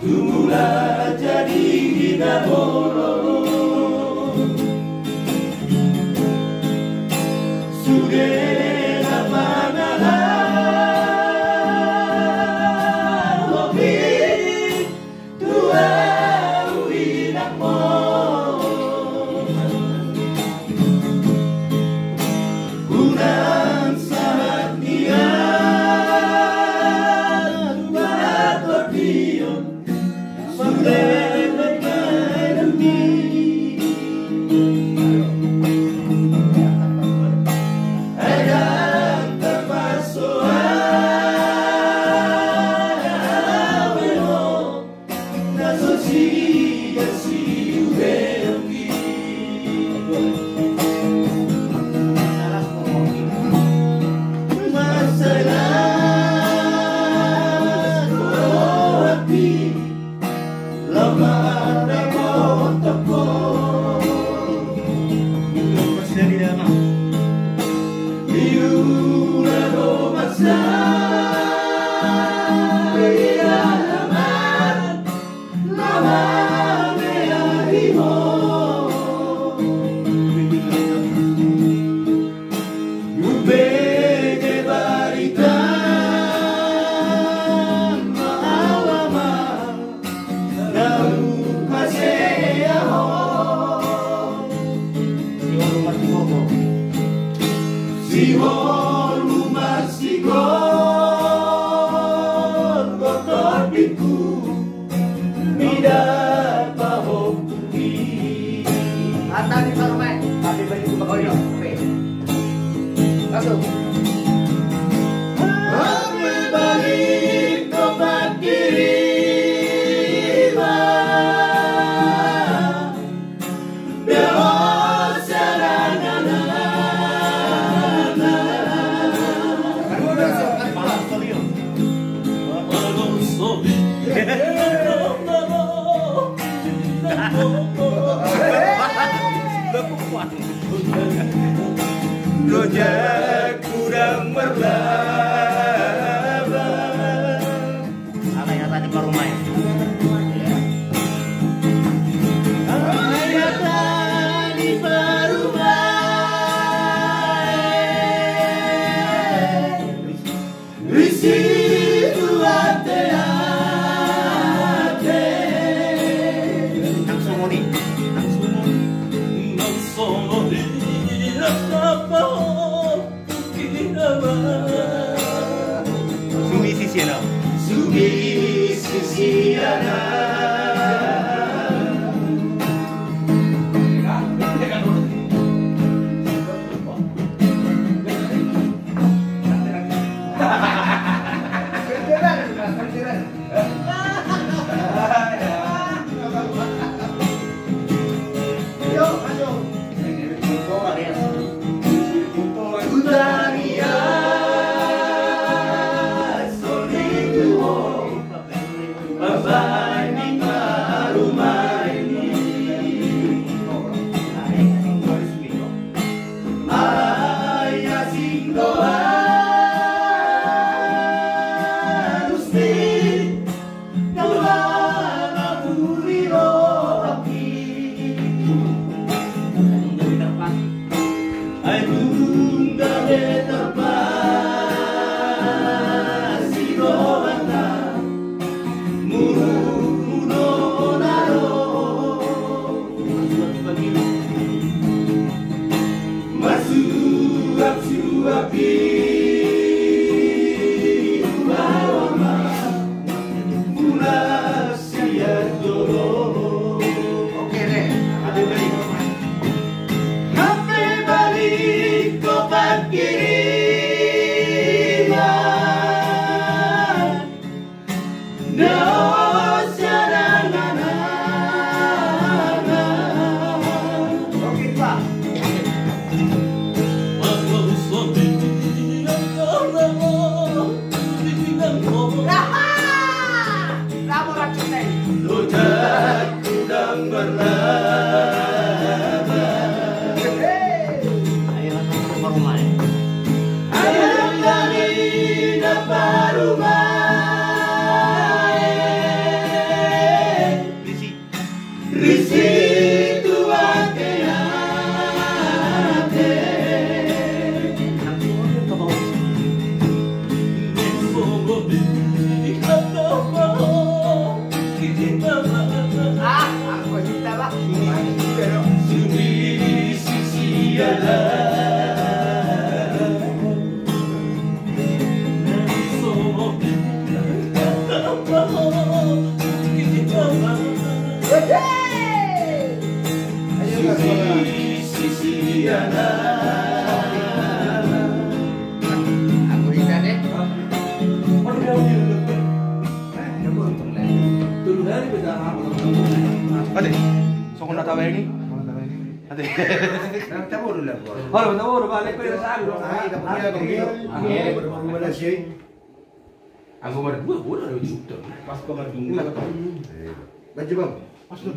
Tumbuhlah jadi kita sudah pangalan hobi dua uinak mo unang saat niat buat berdiam sudah Sihon rumah Sigon kotor piku midat pahok tuki ata di sarumai tapi bagi bagoyo oke langsung ame balik tobat kiri Rojak kurang merlaba apa yang tadi baru main ayat tadi baru main risi ate nang sumoni Sumisi siana Rojak kuda yang meraba. Ayo ke rumah. Ayam dari dapat rumah. Risi tua keate. Aku cinta lah. Sumiri sisi Aku cinta deh. Ate, so kung natawa ini? Ate. Tabur dulu lah. Oh, tabur, balik ko yung sabi. Aku baru juta. Pas kau baru Baju bang. Sih,